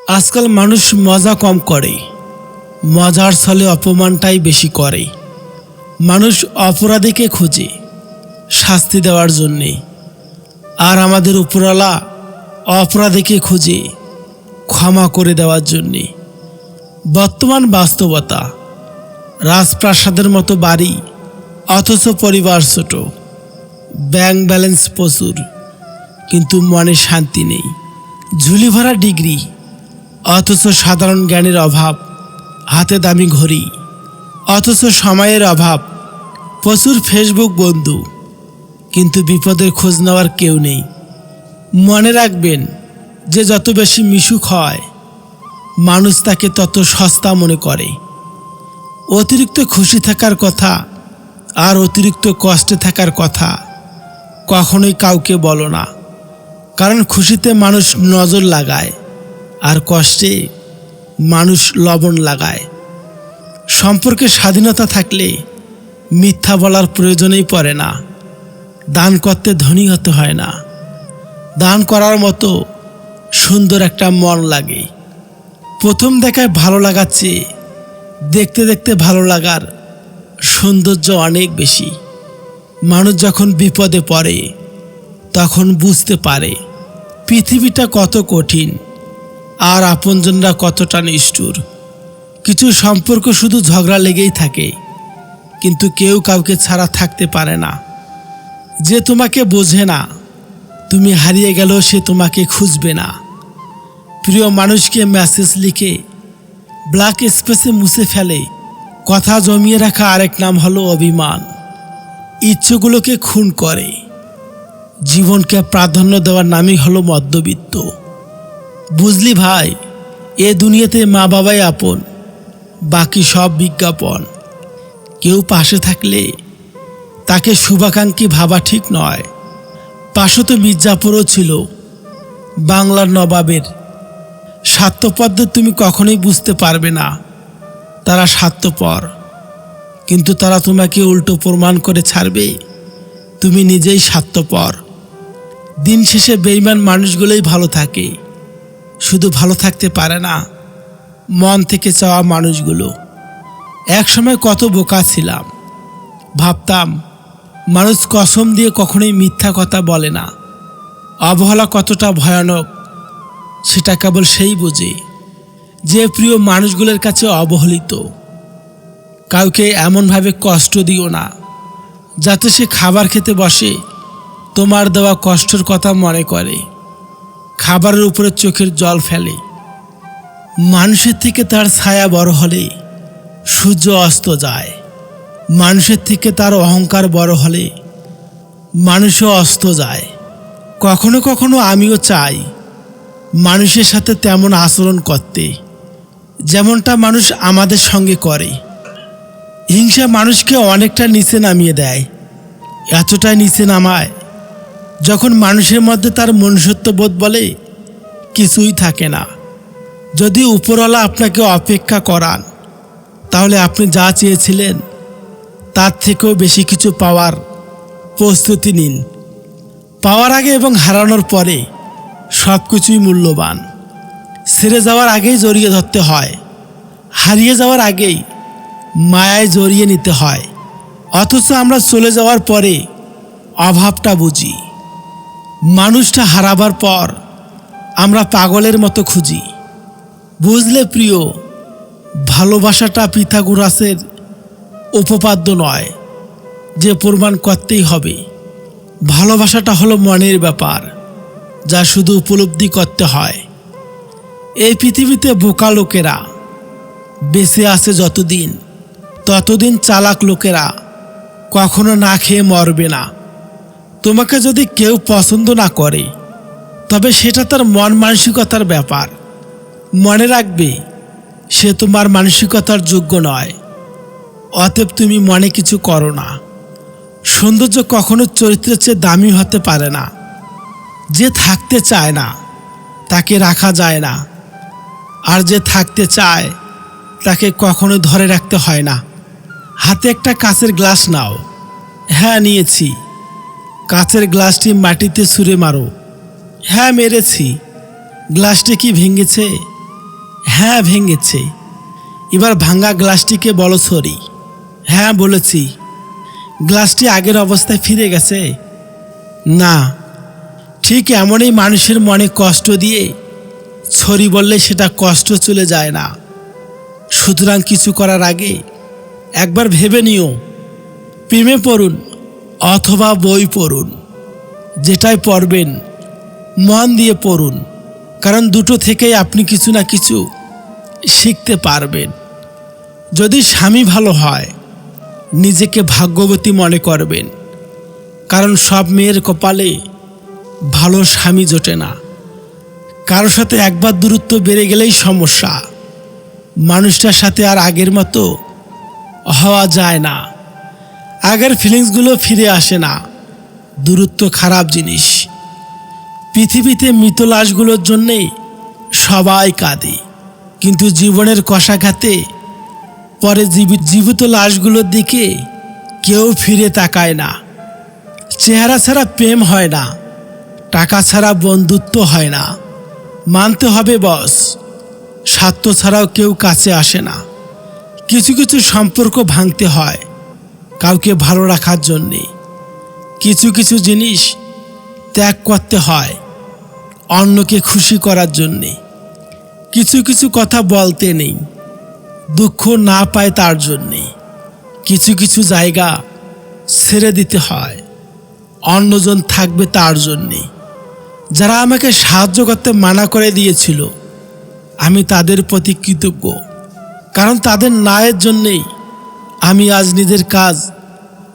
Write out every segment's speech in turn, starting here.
আজকাল মানুষ মজা কম করে, মজার ছলে অপমানটাই বেশি করে। মানুষ অপরাধীকে খুঁজে শাস্তি দেওয়ার জন্যে, আর আমাদের উপরওয়ালা অপরাধীকে খুঁজে ক্ষমা করে দেওয়ার জন্যে। বর্তমান বাস্তবতা, রাজপ্রাসাদের মতো বাড়ি অথচ পরিবার ছোট, ব্যাংক ব্যালেন্স প্রচুর কিন্তু মনে শান্তি নেই। ঝুলি ভরা ডিগ্রি অথচ সাধারণ জ্ঞানের অভাব, হাতে দামি ঘড়ি অথচ সময়ের অভাব, প্রচুর ফেসবুক বন্ধু কিন্তু বিপদের খোঁজ নেওয়ার কেউ নেই। মনে রাখবেন, যে যত বেশি মিশুক হয় মানুষ তাকে তত সস্তা মনে করে। অতিরিক্ত খুশি থাকার কথা আর অতিরিক্ত কষ্টে থাকার কথা কখনোই কাউকে বলো না, কারণ খুশিতে মানুষ নজর লাগায় আর কষ্টে মানুষ লবণ লাগায়। সম্পর্কে স্বাধীনতা থাকলে মিথ্যা বলার প্রয়োজনই পড়ে না। দান করতে ধনী হতে হয় না, দান করার মতো সুন্দর একটা মন লাগে। প্রথম দেখায় ভালো লাগার চেয়ে দেখতে দেখতে ভালো লাগার সৌন্দর্য অনেক বেশি। মানুষ যখন বিপদে পড়ে তখন বুঝতে পারে পৃথিবীটা কত কঠিন আর আপনজনরা কতটা নিষ্ঠুর। কিছু সম্পর্ক শুধু ঝগড়া লেগেই থাকে, কিন্তু কেউ কাউকে ছাড়া থাকতে পারে না। যে তোমাকে বোঝে না, তুমি হারিয়ে গেলেও সে তোমাকে খুঁজবে না। প্রিয় মানুষকে মেসেজ লিখে ব্ল্যাক স্পেসে মুছে ফেলে কথা জমিয়ে রাখা আরেক নাম হলো অভিমান। ইচ্ছেগুলোকে খুন করে, জীবনকে প্রাধান্য দেওয়ার নামই হলো মধ্যবিত্ত। বুঝলি ভাই, এ দুনিয়াতে মা বাবাই আপন, বাকি সব বিজ্ঞাপন। কেউ পাশে থাকলে তাকে শুভাকাঙ্ক্ষী ভাবা ঠিক নয়। পাশে তো মির্জাপুরও ছিল, বাংলার নবাবের। স্বার্থপরদের তুমি কখনোই বুঝতে পারবে না তারা স্বার্থপর, কিন্তু তারা তোমাকে উল্টো প্রমাণ করে ছাড়বে তুমি নিজেই স্বার্থপর। দিন শেষে বেঈমান মানুষগুলোই ভালো থাকে, শুধু ভালো থাকতে পারে না মন থেকে চাওয়া মানুষগুলো। একসময় কত বোকা ছিলাম, ভাবতাম মানুষ কসম দিয়ে কখনোই মিথ্যা কথা বলে না। অবহেলা কতটা ভয়ানক সেটা কেবল সেই বোঝে যে প্রিয় মানুষগুলোর কাছে অবহেলিত। কাউকে এমনভাবে কষ্ট দিও না যাতে সে খাবার খেতে বসে তোমার দেওয়া কষ্টের কথা মনে করে, খাবারের উপরে চোখের জল ফেলে। মানুষের থেকে তার ছায়া বড় হলে সূর্য অস্ত যায়, মানুষের থেকে তার অহংকার বড় হলে মানুষও অস্ত যায়। কখনো কখনো আমিও চাই মানুষের সাথে তেমন আচরণ করতে যেমনটা মানুষ আমাদের সঙ্গে করে। হিংসা মানুষকে অনেকটা নিচে নামিয়ে দেয়, এতটাই নিচে নামায় যখন মানুষের মধ্যে তার মনুষ্যত্ববোধ বলে কিছুই থাকে না। যদি উপরওয়ালা আপনাকে অপেক্ষা করান, তাহলে আপনি যা চেয়েছিলেন তার থেকেও বেশি কিছু পাওয়ার প্রস্তুতি নিন। পাওয়ার আগে এবং হারানোর পরে সব কিছুই মূল্যবান। ছেড়ে যাওয়ার আগেই জড়িয়ে ধরতে হয়, হারিয়ে যাওয়ার আগেই মায়ায় জড়িয়ে নিতে হয়। অথচ আমরা চলে যাওয়ার পরে অভাবটা বুঝি। মানুষটা হারাবার পর আমরা পাগলের মতো খুঁজি। বুঝলে প্রিয়, ভালোবাসাটা পিথাগোরাসের উপপাদ্য নয় যে প্রমাণ করতেই হবে। ভালোবাসাটা হলো মনের ব্যাপার, যা শুধু উপলব্ধি করতে হয়। এই পৃথিবীতে বোকা লোকেরা বেঁচে আছে যতদিন, ততদিন চালাক লোকেরা কখনো না খেয়ে মরবে না। তোমাকে যদি কেউ পছন্দ না করে, তবে সেটা তার মন মানসিকতার ব্যাপার। মনে রাখবে, সে তোমার মানসিকতার যোগ্য নয়। অতএব তুমি মনে কিছু করো না। সৌন্দর্য কখনো চরিত্রের চেয়ে দামি হতে পারে না। যে থাকতে চায় না তাকে রাখা যায় না, আর যে থাকতে চায় তাকে কখনো ধরে রাখতে হয় না। হাতে একটা কাচের গ্লাস নাও। হ্যাঁ, নিয়েছি। কাচের গ্লাসটি মাটিতে ছুঁড়ে মারো। হ্যাঁ, মেরেছি। গ্লাসটি কি ভেঙেছে? হ্যাঁ ভেঙেছে। এবার ভাঙা গ্লাসটিকে বলো সরি। হ্যাঁ বলেছি। গ্লাসটি আগের অবস্থায় ফিরে গেছে? না। ঠিক এমনই মানুষের মনে কষ্ট দিয়ে সরি বললে সেটা কষ্ট চলে যায় না। সুতরাং কিছু করার আগে একবার ভেবে নিও। প্রেমে পড়ুন অথবা বই পড়ুন, যেটাই পড়বেন মন দিয়ে পড়ুন, কারণ দুটো থেকেই আপনি কিছু না কিছু শিখতে পারবেন। যদি স্বামী ভালো হয় নিজেকে ভাগ্যবতী মনে করবেন, কারণ সব মেয়ের কপালে ভালো স্বামী জোটে না। কারোর সাথে একবার দূরত্ব বেড়ে গেলেই সমস্যা। মানুষটার সাথে আর আগের মতো হওয়া যায় না। আগের ফিলিংসগুলো ফিরে আসে না। দূরত্ব খারাপ জিনিস। পৃথিবীতে মৃত লাশগুলোর জন্যে সবাই কাঁদে, কিন্তু জীবনের কষাঘাতে পরে জীবিত লাশগুলোর দিকে কেউ ফিরে তাকায় না। চেহারা ছাড়া প্রেম হয় না, টাকা ছাড়া বন্ধুত্ব হয় না। মানতে হবে বস, স্বার্থ ছাড়াও কেউ কাছে আসে না। কিছু কিছু সম্পর্ক ভাঙতে হয় কাউকে ভালো রাখার জন্যে। কিছু কিছু জিনিস ত্যাগ করতে হয় অন্যকে খুশি করার জন্যে। কিছু কিছু কথা বলতে নেই দুঃখ না পায় তার জন্যে। কিছু কিছু জায়গা ছেড়ে দিতে হয় অন্যজন থাকবে তার জন্যে। যারা আমাকে সাহায্য করতে মানা করে দিয়েছিল আমি তাদের প্রতি কৃতজ্ঞ, কারণ তাদের ন্যায়ের জন্যেই আমি আজ নিজের কাজ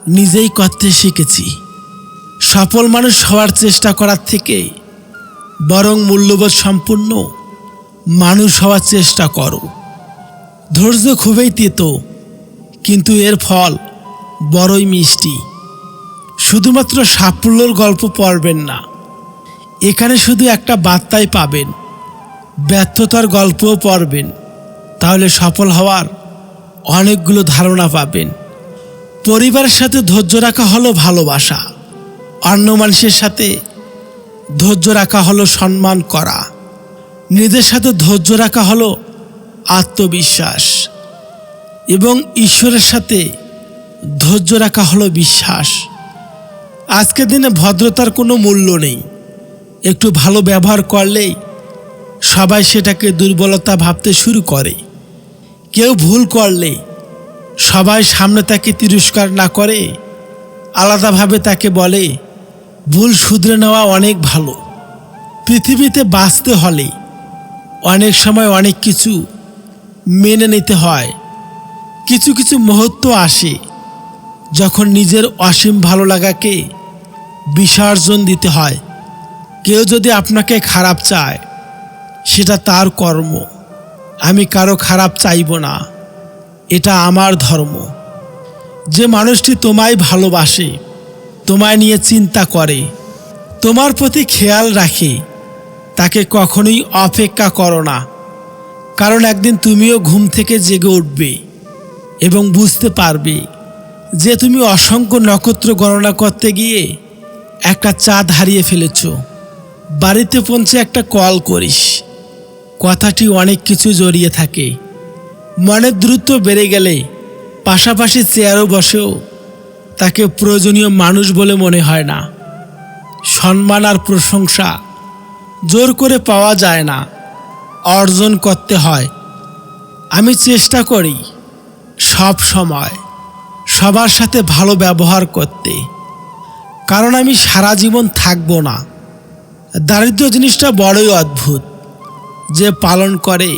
নিজেই করতে শিখেছি। সফল মানুষ হওয়ার চেষ্টা করার থেকে বরং মূল্যবোধ সম্পন্ন মানুষ হওয়ার চেষ্টা করো। ধৈর্য খুবই তেতো, কিন্তু এর ফল বড়ই মিষ্টি। শুধুমাত্র সাফল্যের গল্প পড়বেন না, এখানে শুধু একটা বার্তাই পাবেন। ব্যর্থতার গল্পও পড়বেন, তাহলে সফল হওয়ার অনেকগুলো ধারণা পাবেন। পরিবারের সাথে ধৈর্য রাখা হলো ভালোবাসা। অন্য মানুষের সাথে ধৈর্য রাখা হলো সম্মান করা। নিজের সাথে ধৈর্য রাখা হলো আত্মবিশ্বাস, এবং ঈশ্বরের সাথে ধৈর্য রাখা হলো বিশ্বাস। আজকের দিনে ভদ্রতার কোনো মূল্য নেই। একটু ভালো ব্যবহার করলেই সবাই সেটাকে দুর্বলতা ভাবতে শুরু করে। কেউ ভুল করলে সবাই সামনে তাকে তিরস্কার না করে আলাদাভাবে তাকে বলে ভুল শুধরে নেওয়া অনেক ভালো। পৃথিবীতে বাঁচতে হলে অনেক সময় অনেক কিছু মেনে নিতে হয়। কিছু কিছু মুহূর্ত আসে যখন নিজের অসীম ভালো লাগাকে বিসর্জন দিতে হয়। কেউ যদি আপনাকে খারাপ চায় সেটা তার কর্ম। আমি কারো খারাপ চাইব না, এটা আমার ধর্ম। যে মানুষটি তোমায় ভালোবাসে, তোমায় নিয়ে চিন্তা করে, তোমার প্রতি খেয়াল রাখে, তাকে কখনোই অপেক্ষা করো না। কারণ একদিন তুমিও ঘুম থেকে জেগে উঠবে এবং বুঝতে পারবে যে তুমি অসংখ্য নক্ষত্র গণনা করতে গিয়ে একটা চাঁদ হারিয়ে ফেলেছ। বাড়িতে পৌঁছে একটা কল করিস। কথাটি অনেক কিছু জড়িয়ে থাকে। মনের দূরত্ব বেড়ে গেলে পাশাপাশি চেয়ারও বসেও তাকে প্রয়োজনীয় মানুষ বলে মনে হয় না। সম্মান আর প্রশংসা জোর করে পাওয়া যায় না, অর্জন করতে হয়। আমি চেষ্টা করি সব সময় সবার সাথে ভালো ব্যবহার করতে, কারণ আমি সারা জীবন থাকবো না। দারিদ্র্য জিনিসটা বড়ই অদ্ভুত। যে পালন করে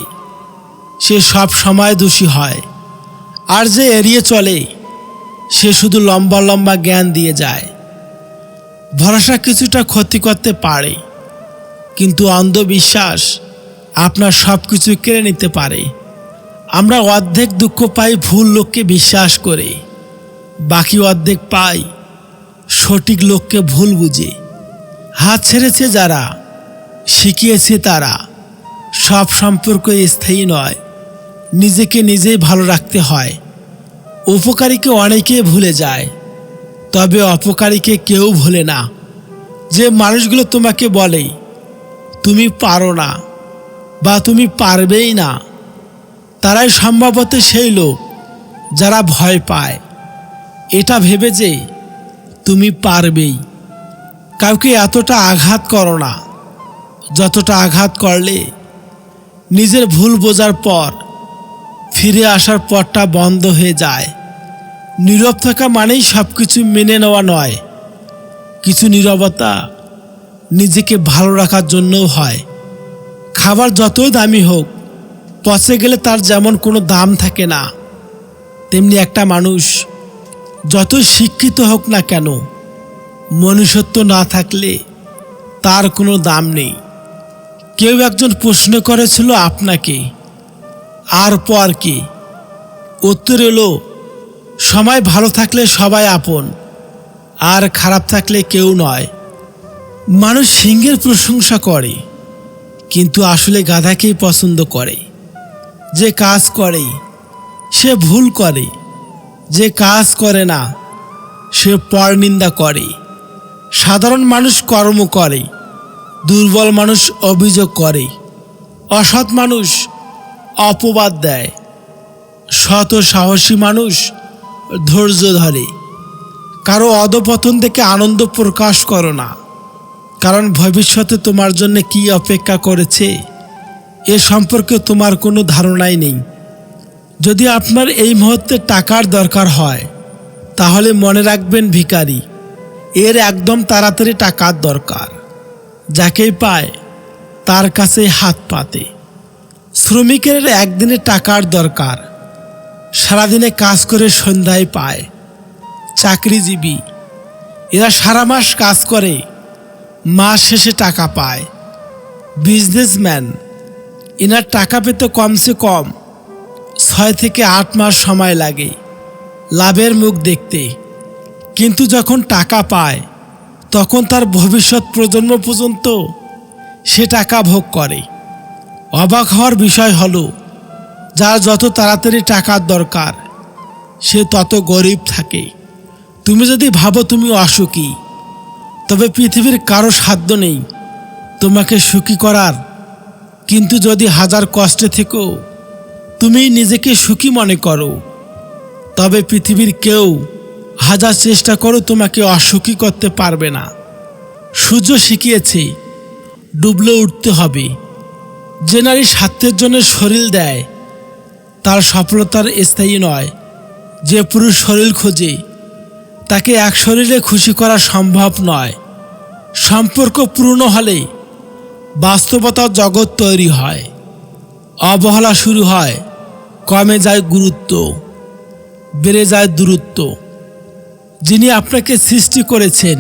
সে সব সময় দোষী হয়, আর যে এড়িয়ে চলে সে শুধু লম্বা লম্বা জ্ঞান দিয়ে যায়। ভরসা কিছুটা ক্ষতি করতে পারে, কিন্তু অন্ধবিশ্বাস আপনার সব কিছু কেড়ে নিতে পারে। আমরা অর্ধেক দুঃখ পাই ভুল লোককে বিশ্বাস করে, বাকি অর্ধেক পাই সঠিক লোককে ভুল বুঝে। হাত ছেড়েছে যারা, শিখিয়েছে তারা। সব সম্পর্ক স্থায়ী নয়, নিজেকে নিজেই ভালো রাখতে হয়। উপকারীকে অনেকে ভুলে যায়, তবে অপকারীকে কেউ ভুলে না। যে মানুষগুলো তোমাকে বলে তুমি পারো না, বা তুমি পারবেই না, তারাই সম্ভবত সেই লোক যারা ভয় পায় এটা ভেবে যে তুমি পারবেই। কাউকে এতটা আঘাত করো না যতটা আঘাত করলে নিজের ভুল বোঝার পর ফিরে আসার পথটা বন্ধ হয়ে যায়। নীরব থাকা মানেই সব কিছু মেনে নেওয়া নয়, কিছু নীরবতা নিজেকে ভালো রাখার জন্যও হয়। খাবার যতই দামি হোক, পচে গেলে তার যেমন কোনো দাম থাকে না, তেমনি একটা মানুষ যতই শিক্ষিত হোক না কেন, মনুষ্যত্ব না থাকলে তার কোনো দাম নেই। কেউ একজন প্রশ্ন করেছিল আপনাকে, আর পর কি? উত্তর এলো, সময় ভালো থাকলে সবাই আপন, আর খারাপ থাকলে কেউ নয়। মানুষ সিংহের প্রশংসা করে, কিন্তু আসলে গাধাকেই পছন্দ করে। যে কাজ করে সে ভুল করে, যে কাজ করে না সে পরনিন্দা করে। সাধারণ মানুষ কর্ম করে, দুর্বল মানুষ অভিযোগ করে, অসৎ মানুষ অপবাদ দেয়, সৎ ও সাহসী মানুষ ধৈর্য ধরে। কারো অধপতন দেখে আনন্দ প্রকাশ করো না, কারণ ভবিষ্যতে তোমার জন্য কি অপেক্ষা করেছে এ সম্পর্কে তোমার কোনো ধারণাই নেই। যদি আপনার এই মুহূর্তে টাকার দরকার হয়, তাহলে মনে রাখবেন ভিখারি এর একদম তাড়াতাড়ি টাকার দরকার। যাকেই পায় তার কাছে হাত পাতে। শ্রমিকের একদিনে টাকার দরকার, সারাদিনে কাজ করে সন্ধ্যায় পায়। চাকরিজীবী এরা সারা মাস কাজ করে, মাস শেষে টাকা পায়। বিজনেসম্যান এনার টাকা পেতে কমসে কম 6 থেকে 8 মাস সময় লাগে লাভের মুখ দেখতে, কিন্তু যখন টাকা পায় তখন তার ভবিষ্যৎ প্রজন্ম পর্যন্ত সে টাকা ভোগ করে। অবাক হওয়ার বিষয় হলো, যার যত তাড়াতাড়ি টাকার দরকার সে তত গরিব থাকে। তুমি যদি ভাবো তুমি অসুখী, তবে পৃথিবীর কারো সাধ্য নেই তোমাকে সুখী করার। কিন্তু যদি হাজার কষ্টে থেকেও তুমি নিজেকে সুখী মনে করো, তবে পৃথিবীর কেউ হাজার চেষ্টা করো তোমাকে অসুখী করতে পারবে না। সূর্য শিখিয়েছে ডুবলে উঠতে হবে। যে নারী স্বার্থের জন্য শরীর দেয় তার সফলতার স্থায়ী নয়। যে পুরুষ শরীর খোঁজে তাকে এক শরীরে খুশি করা সম্ভব নয়। সম্পর্ক পূর্ণ হলে বাস্তবতার জগৎ তৈরি হয়। অবহেলা শুরু হয়, কমে যায় গুরুত্ব, বেড়ে যায় দূরত্ব। যিনি আপনাকে সৃষ্টি করেছেন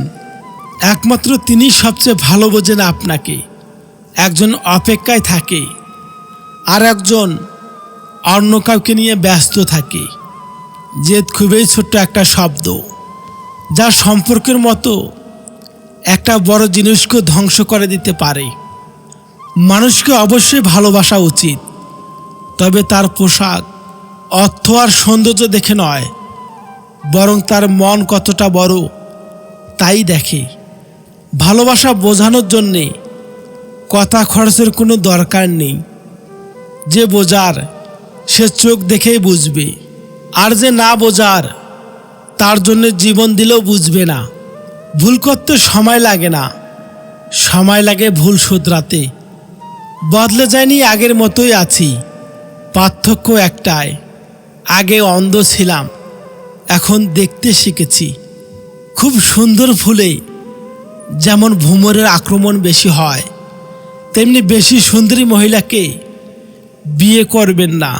একমাত্র তিনি সবচেয়ে ভালো বোঝেন আপনাকে। একজন অপেক্ষায় থাকে, আর একজন অন্য কাউকে নিয়ে ব্যস্ত থাকে। জেদ খুবই ছোট্ট একটা শব্দ, যা সম্পর্কের মতো একটা বড় জিনিসকে ধ্বংস করে দিতে পারে। মানুষকে অবশ্যই ভালোবাসা উচিত, তবে তার পোশাক, অর্থ আর সৌন্দর্য দেখে নয়, বরং তার মন কতটা বড় তাই দেখে। ভালোবাসা বোঝানোর জন্যে কথা খরচের কোনো দরকার নেই। যে বোঝার সে চোখ দেখেই বুঝবে, আর যে না বোঝার তার জন্য জীবন দিলেও বুঝবে না। ভুল করতে সময় লাগে না, সময় লাগে ভুল শুধরাতে। বদলে যায়নি, আগের মতোই আছি। পার্থক্য একটাই, আগে অন্ধ ছিলাম, এখন দেখতে শিখেছি। খুব সুন্দর ফুলে যেমন ভ্রমরের আক্রমণ বেশি হয়, তেমনি বেশি সুন্দরী মহিলাকে বিয়ে করবেন না।